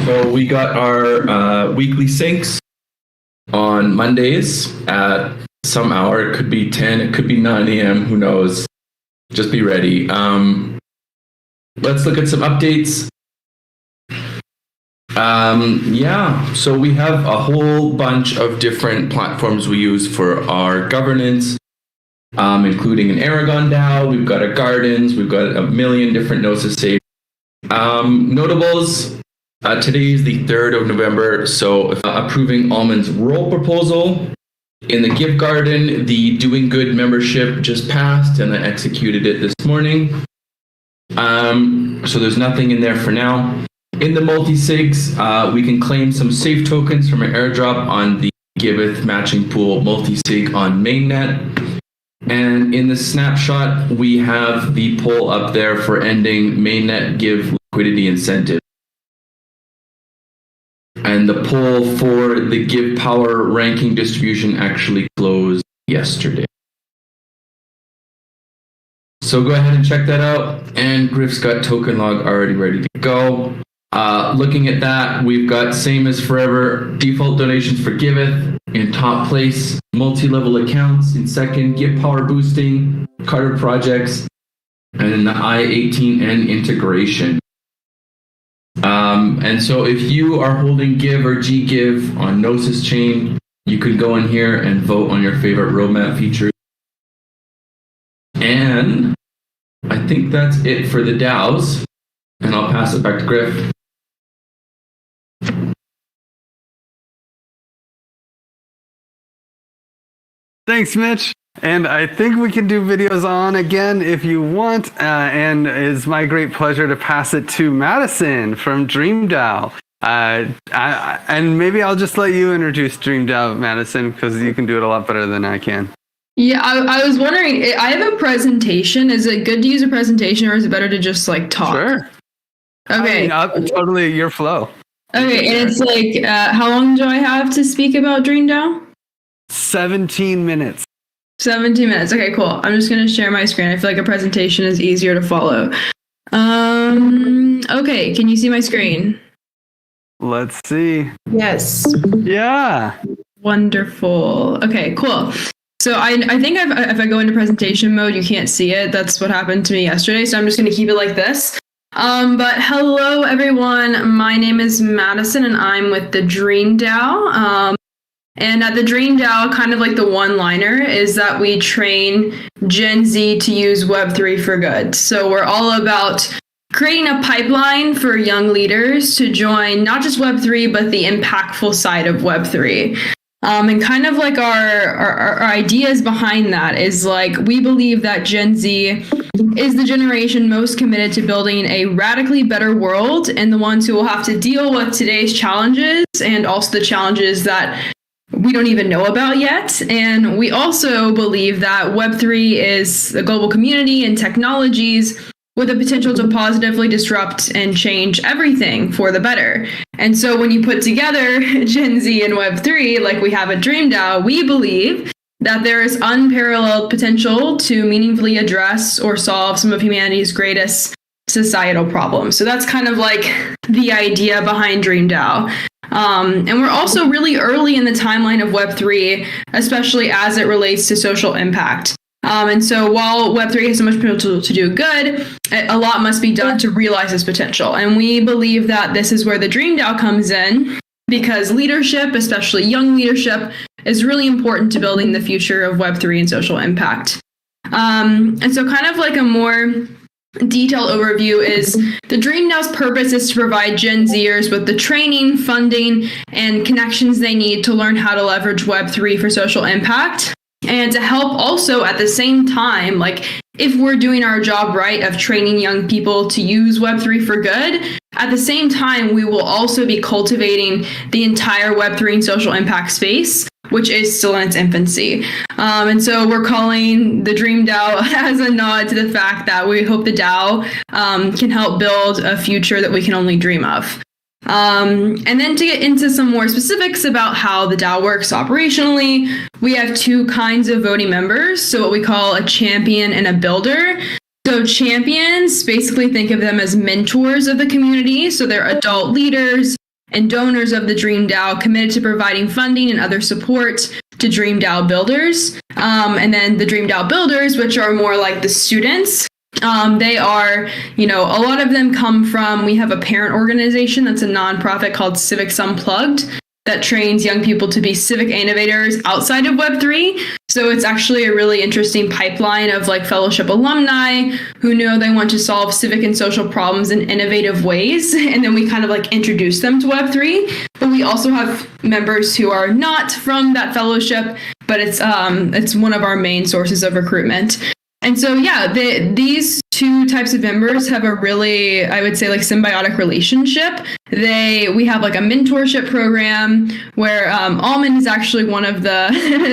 So we got our weekly syncs on Mondays at some hour. It could be 10, it could be 9 a.m., who knows? Just be ready. Let's look at some updates. So we have a whole bunch of different platforms we use for our governance, including an Aragon DAO. We've got a Gardens. We've got a million different nodes to save. Notables. Today is the 3rd of November, so approving Almond's roll proposal. In the Give Garden, the Doing Good membership just passed, and I executed it this morning. So there's nothing in there for now. In the multi-sigs, we can claim some safe tokens from an airdrop on the Giveth matching pool multi-sig on mainnet. And in the snapshot, we have the poll up there for ending mainnet give liquidity incentive. And the poll for the Give Power ranking distribution actually closed yesterday. So go ahead and check that out. And Griff's got token log already ready to go. Looking at that, we've got same as forever, default donations for Giveth in top place, multi-level accounts in second, Give Power boosting, Carter projects, and then the I-18N integration. And so if you are holding Give or GGive on Gnosis chain, you can go in here and vote on your favorite roadmap features. And I think that's it for the DAOs. And I'll pass it back to Griff. Thanks, Mitch. And I think we can do videos on again if you want. And it's my great pleasure to pass it to Madison from DreamDAO. And maybe I'll just let you introduce DreamDAO, Madison, because you can do it a lot better than I can. Yeah, I was wondering, I have a presentation. Is it good to use a presentation or is it better to just like talk? Sure. Okay. I mean, totally your flow. Okay, and it's like, how long do I have to speak about DreamDAO? 17 minutes. 17 minutes. Okay, cool. I'm just going to share my screen. I feel like a presentation is easier to follow. Okay, can you see my screen? Let's see. Yes. Yeah. Wonderful. Okay, cool. So I think if I go into presentation mode, you can't see it. That's what happened to me yesterday. So I'm just going to keep it like this. But hello, everyone. My name is Madison, and I'm with the DreamDAO. And at the DreamDAO, kind of like the one-liner is that we train Gen Z to use Web3 for good. So we're all about creating a pipeline for young leaders to join not just Web3, but the impactful side of Web3. And kind of like our ideas behind that is like, we believe that Gen Z is the generation most committed to building a radically better world and the ones who will have to deal with today's challenges and also the challenges that we don't even know about yet. And we also believe that Web3 is a global community and technologies with the potential to positively disrupt and change everything for the better. And so when you put together Gen Z and Web3, like we have at DreamDAO, we believe that there is unparalleled potential to meaningfully address or solve some of humanity's greatest societal problems. So that's kind of like the idea behind DreamDAO. And we're also really early in the timeline of Web3, especially as it relates to social impact. And so while Web3 has so much potential to do good, a lot must be done to realize this potential. And we believe that this is where the DreamDAO comes in, because leadership, especially young leadership, is really important to building the future of Web3 and social impact. And so kind of like a more detailed overview is the DreamDAO's purpose is to provide Gen Zers with the training, funding, and connections they need to learn how to leverage Web3 for social impact. And to help also at the same time, like if we're doing our job right of training young people to use Web3 for good, at the same time, we will also be cultivating the entire Web3 and social impact space, which is still in its infancy. And so we're calling the DreamDAO as a nod to the fact that we hope the DAO can help build a future that we can only dream of. And then to get into some more specifics about how the DAO works operationally, we have two kinds of voting members. So what we call a champion and a builder. So champions, basically think of them as mentors of the community. So they're adult leaders and donors of the DreamDAO committed to providing funding and other support to DreamDAO builders. And then the DreamDAO builders, which are more like the students. They are, a lot of them come from, we have a parent organization that's a nonprofit called Civics Unplugged that trains young people to be civic innovators outside of Web3. So it's actually a really interesting pipeline of like fellowship alumni who know they want to solve civic and social problems in innovative ways. And then we kind of like introduce them to Web3. But we also have members who are not from that fellowship, but it's one of our main sources of recruitment. And so, these two types of members have a really, I would say, like symbiotic relationship. We have like a mentorship program where Almond is actually one of the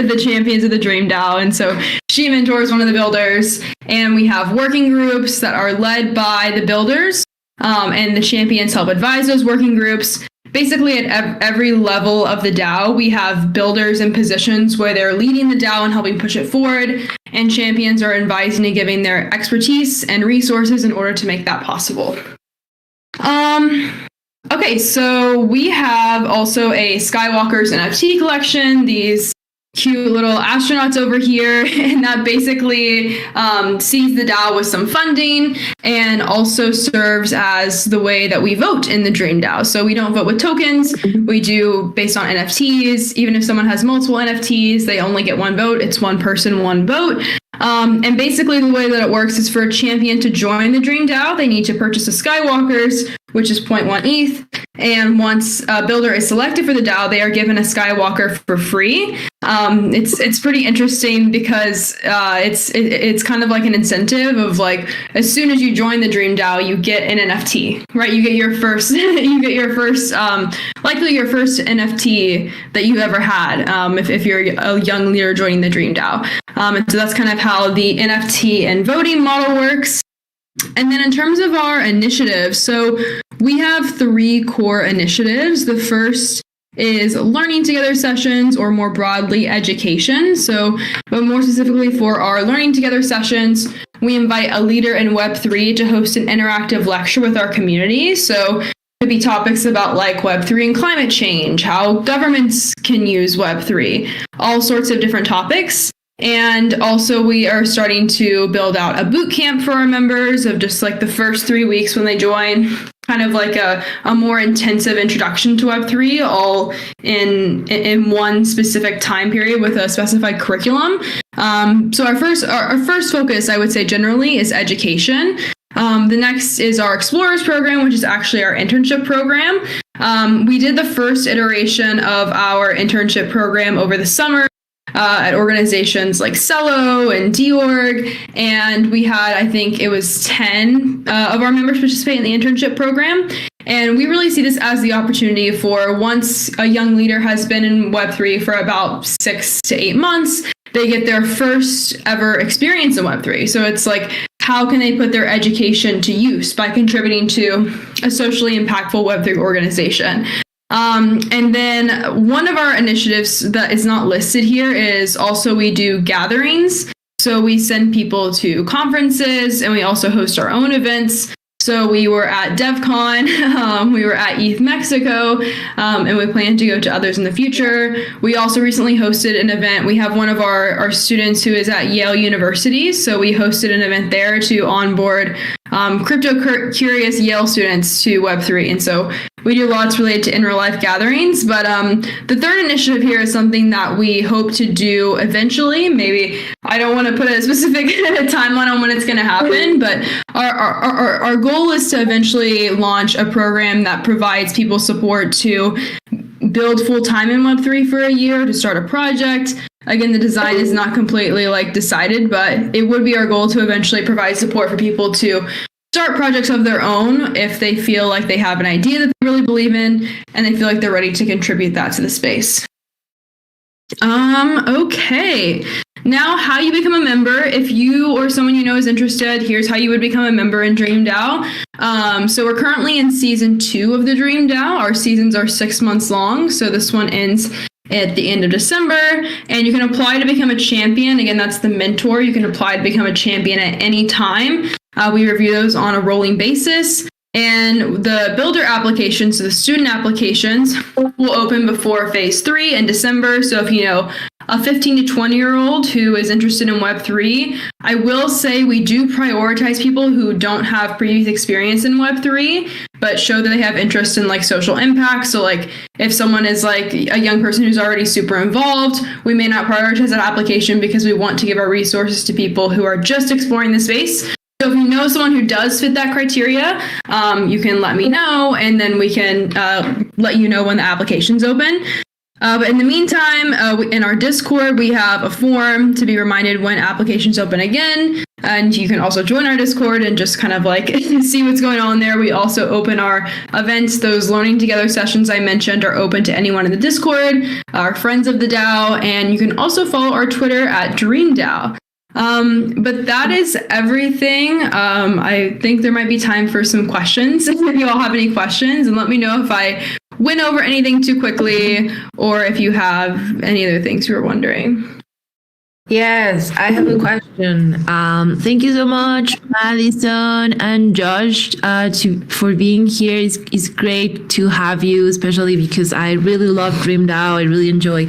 the champions of the DreamDAO, and so she mentors one of the builders. And we have working groups that are led by the builders, and the champions help advise those working groups. basically at every level of the DAO, we have builders in positions where they're leading the DAO and helping push it forward, and champions are advising and giving their expertise and resources in order to make that possible. Okay, so we have also a Skywalker's NFT collection, these cute little astronauts over here, and that basically sees the DAO with some funding and also serves as the way that we vote in the DreamDAO. So we don't vote with tokens, we do based on NFTs. Even if someone has multiple NFTs, they only get one vote. It's one person, one vote. And basically the way that it works is for a champion to join the DreamDAO, they need to purchase a Skywalker's, which is 0.1 ETH. And once a builder is selected for the DAO, they are given a Skywalker for free. It's pretty interesting because it's kind of like an incentive of like, as soon as you join the DreamDAO, you get an NFT, right? You get your first, likely your first NFT that you ever had, if you're a young leader joining the DreamDAO. And so that's kind of how the NFT and voting model works. And then in terms of our initiatives, so we have 3 core initiatives. The first is learning together sessions, or more broadly, education. So, but more specifically for our learning together sessions, we invite a leader in Web3 to host an interactive lecture with our community. So it could be topics about like Web3 and climate change, how governments can use Web3, all sorts of different topics. And also we are starting to build out a boot camp for our members of just like the first 3 weeks when they join, kind of like a more intensive introduction to Web3, all in one specific time period with a specified curriculum. So our first focus, I would say generally, is education. The next is our Explorers program, which is actually our internship program. We did the first iteration of our internship program over the summer at organizations like Cello and DORG, and we had, I think it was 10 of our members participate in the internship program. And we really see this as the opportunity for, once a young leader has been in Web3 for about 6 to 8 months, they get their first ever experience in Web3. So it's like, how can they put their education to use by contributing to a socially impactful Web3 organization? And then one of our initiatives that is not listed here is also we do gatherings. So we send people to conferences, and we also host our own events. So we were at DevCon, we were at ETH Mexico, and we plan to go to others in the future. We also recently hosted an event. We have one of our students who is at Yale University. So we hosted an event there to onboard crypto curious Yale students to Web3. And so we do lots related to in real life gatherings. But the third initiative here is something that we hope to do eventually. Maybe I don't want to put a specific timeline on when it's going to happen, but our goal is to eventually launch a program that provides people support to build full time in Web3 for a year, to start a project. Again, the design is not completely like decided, but it would be our goal to eventually provide support for people to start projects of their own if they feel like they have an idea that they really believe in and they feel like they're ready to contribute that to the space. Okay. Now, how you become a member. If you or someone you know is interested, here's how you would become a member in DreamDAO. So we're currently in season 2 of the DreamDAO. Our seasons are 6 months long. So this one ends at the end of December, and you can apply to become a champion. Again, that's the mentor. You can apply to become a champion at any time. We review those on a rolling basis. And the builder applications, so the student applications, will open before phase 3 in December. So if you know a 15 to 20-year-old who is interested in Web3, I will say we do prioritize people who don't have previous experience in Web3, but show that they have interest in like social impact. So like if someone is like a young person who's already super involved, we may not prioritize that application because we want to give our resources to people who are just exploring the space. So if you know someone who does fit that criteria, you can let me know, and then we can let you know when the application's open. But in the meantime, in our Discord, we have a form to be reminded when applications open again. And you can also join our Discord and just kind of like see what's going on there. We also open our events. Those learning together sessions I mentioned are open to anyone in the Discord, our friends of the DAO, and you can also follow our Twitter at DreamDAO. But that is everything. I think there might be time for some questions if you all have any questions, and let me know if I went over anything too quickly, or if you have any other things you were wondering. Yes, I have a question. Thank you so much, Madison and Josh, for being here. It's great to have you, especially because I really love DreamDAO. I really enjoy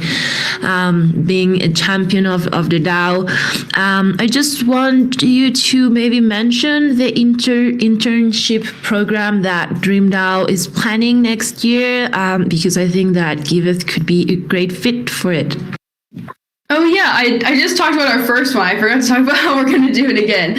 being a champion of the DAO. I just want you to maybe mention the internship program that DreamDAO is planning next year, because I think that Giveth could be a great fit for it. Oh yeah, I just talked about our first one. I forgot to talk about how we're going to do it again.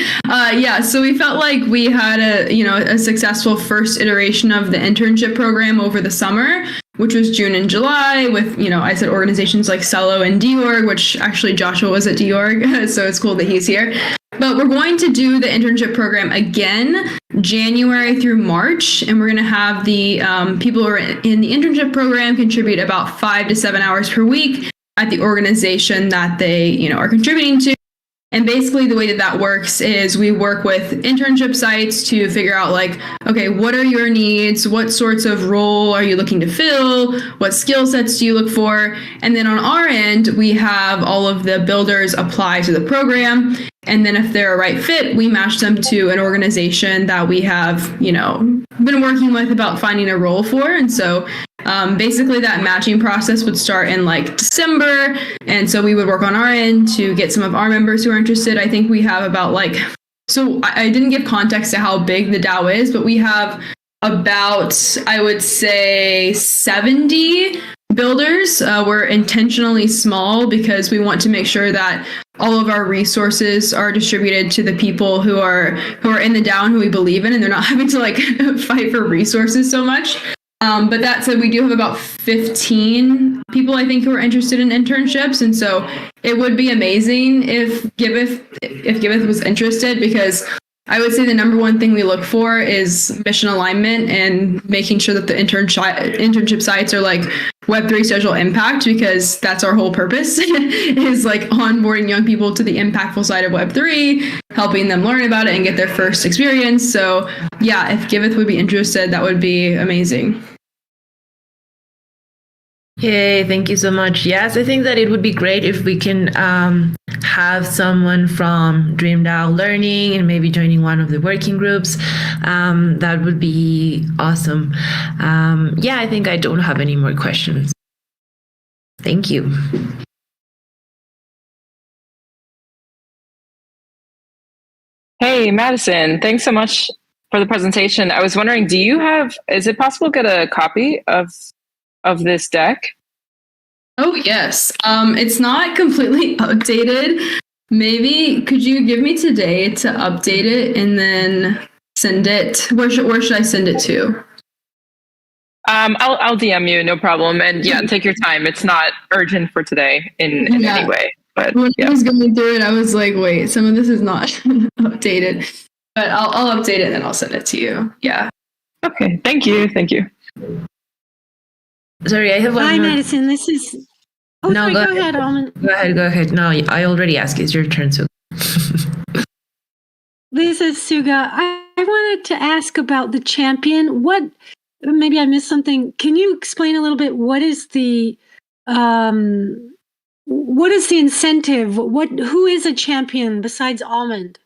So we felt like we had a successful first iteration of the internship program over the summer, which was June and July with, I said organizations like Cello and DORG, which actually Joshua was at DORG, so it's cool that he's here. But we're going to do the internship program again, January through March, and we're going to have the people who are in the internship program contribute about 5 to 7 hours per week at the organization that they, are contributing to. And basically the way that works is we work with internship sites to figure out okay, what are your needs? What sorts of role are you looking to fill? What skill sets do you look for? And then on our end, we have all of the builders apply to the program. And then if they're a right fit, we match them to an organization that we have, been working with about finding a role for. And so basically that matching process would start in December. And so we would work on our end to get some of our members who are interested. I think we have about so I didn't give context to how big the DAO is, but we have about, I would say, 70 builders. We're intentionally small because we want to make sure that all of our resources are distributed to the people who are in the DAO and who we believe in, and they're not having to fight for resources so much. But that said, we do have about 15 people, I think, who are interested in internships. And so it would be amazing if Giveth was interested, because I would say the number one thing we look for is mission alignment and making sure that the internship sites are Web3 social impact, because that's our whole purpose is onboarding young people to the impactful side of Web3, helping them learn about it and get their first experience. So yeah, if Giveth would be interested, that would be amazing. Yay, thank you so much. Yes, I think that it would be great if we can have someone from DreamDAO learning and maybe joining one of the working groups. That would be awesome. I think I don't have any more questions. Thank you. Hey, Madison, thanks so much for the presentation. I was wondering, is it possible to get a copy of this deck? Oh, yes. It's not completely updated. Maybe could you give me today to update it and then send it? Where should I send it to? I'll DM you, no problem. And yeah, take your time. It's not urgent for today in any way. But when I was going through it, I was like, wait, some of this is not updated. But I'll update it and then I'll send it to you. Yeah. Okay. Thank you. Sorry, I have one. Hi, more. Madison. This is. Oh, No, sorry, go go ahead, Almond. Go ahead. No, I already asked. It's your turn, so. This is Suga. I wanted to ask about the champion. Maybe I missed something. Can you explain a little bit what is the incentive? Who is a champion besides Almond?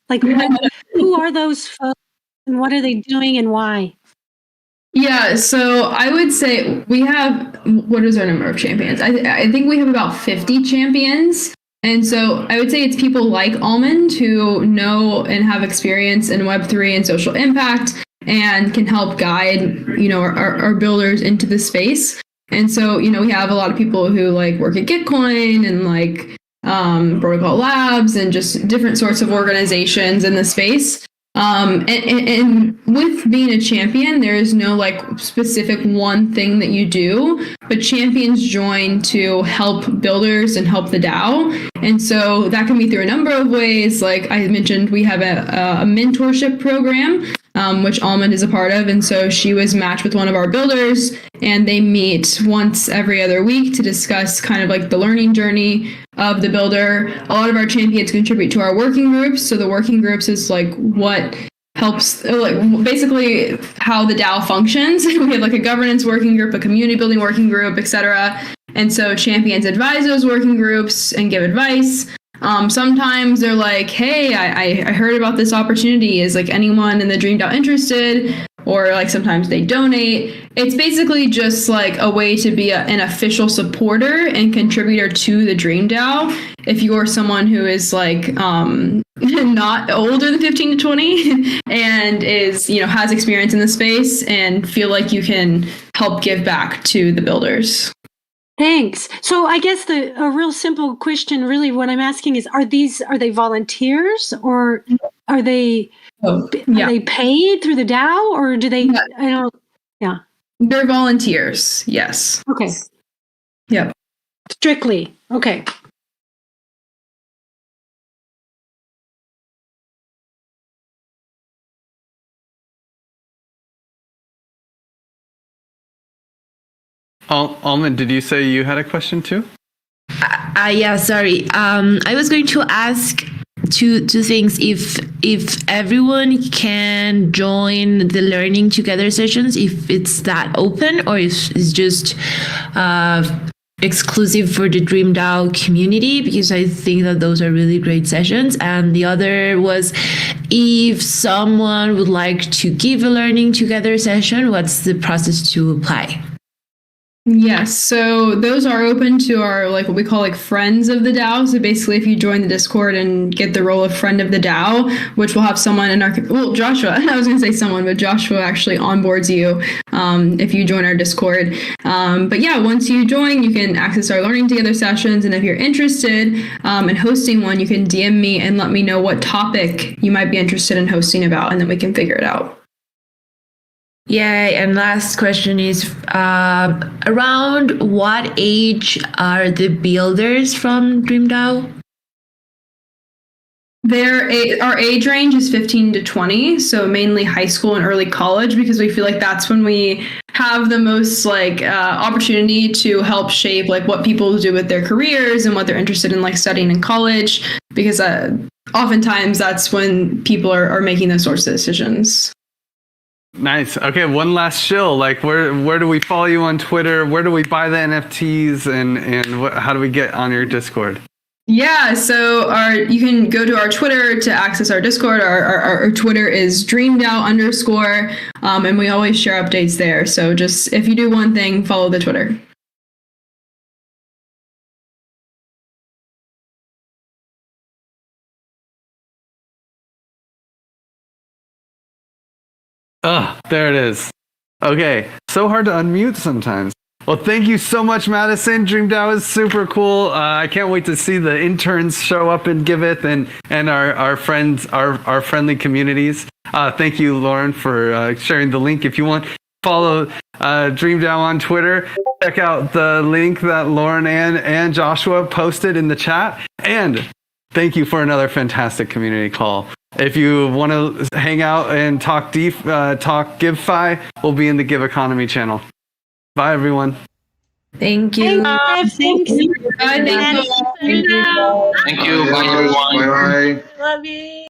Who are those folks and what are they doing and why? Yeah, so I would say we have, what is our number of champions? I think we have about 50 champions. And so I would say it's people like Almond who know and have experience in Web3 and social impact and can help guide, our builders into the space. And so, we have a lot of people who work at Gitcoin and Protocol Labs and just different sorts of organizations in the space. And with being a champion, there is no specific one thing that you do, but champions join to help builders and help the DAO. And so that can be through a number of ways. Like I mentioned, we have a mentorship program, which Almond is a part of. And so she was matched with one of our builders and they meet once every other week to discuss kind of the learning journey of the builder. A lot of our champions contribute to our working groups. So the working groups is what helps like basically how the DAO functions. We have like a governance working group, a community building working group, etc. And so champions advise those working groups and give advice. Sometimes they're like, hey, I heard about this opportunity. Is like anyone in the DreamDAO interested? Or like sometimes they donate. It's basically just like a way to be an official supporter and contributor to the DreamDAO. If you're someone who is like not older than 15 to 20 and is, has experience in the space and feel like you can help give back to the builders. Thanks. So I guess a real simple question, really, what I'm asking is, are they volunteers or are they are they paid through the DAO or do they? Yeah. They're volunteers. Yes. Okay. Yep. Strictly. Okay. Almond, did you say you had a question too? Yeah, sorry. I was going to ask two things. If everyone can join the Learning Together sessions, if it's that open, or if it's just exclusive for the DreamDAO community, because I think that those are really great sessions. And the other was, if someone would like to give a Learning Together session, what's the process to apply? Yes, so those are open to our like what we call like friends of the DAO. So basically, if you join the Discord and get the role of friend of the DAO, which will have someone in our Joshua. I was going to say someone, but Joshua actually onboards you if you join our Discord. But yeah, once you join, you can access our Learning Together sessions, and if you're interested in hosting one, you can DM me and let me know what topic you might be interested in hosting about, and then we can figure it out. Yeah, and last question is, around what age are the builders from DreamDAO? Our age range is 15 to 20, so mainly high school and early college, because we feel like that's when we have the most like opportunity to help shape like what people do with their careers and what they're interested in like studying in college, because oftentimes that's when people are making those sorts of decisions. Nice. Okay, one last shill. Like, where do we follow you on Twitter? Where do we buy the NFTs? And how do we get on your Discord? Yeah, so you can go to our Twitter to access our Discord. Our Twitter is DreamDAO_, and we always share updates there. So just if you do one thing, follow the Twitter. There it is. Okay, so hard to unmute sometimes. Well, thank you so much, Madison. DreamDAO is super cool. I can't wait to see the interns show up in Giveth and our friends, our friendly communities. Thank you, Lauren, for sharing the link. If you want, follow DreamDAO on Twitter. Check out the link that Lauren and Joshua posted in the chat. And thank you for another fantastic community call. If you want to hang out and talk GiveFi, we'll be in the Give Economy channel. Bye, everyone. Thank you. Thank you. Thank you. Bye, everyone. Bye. Love you.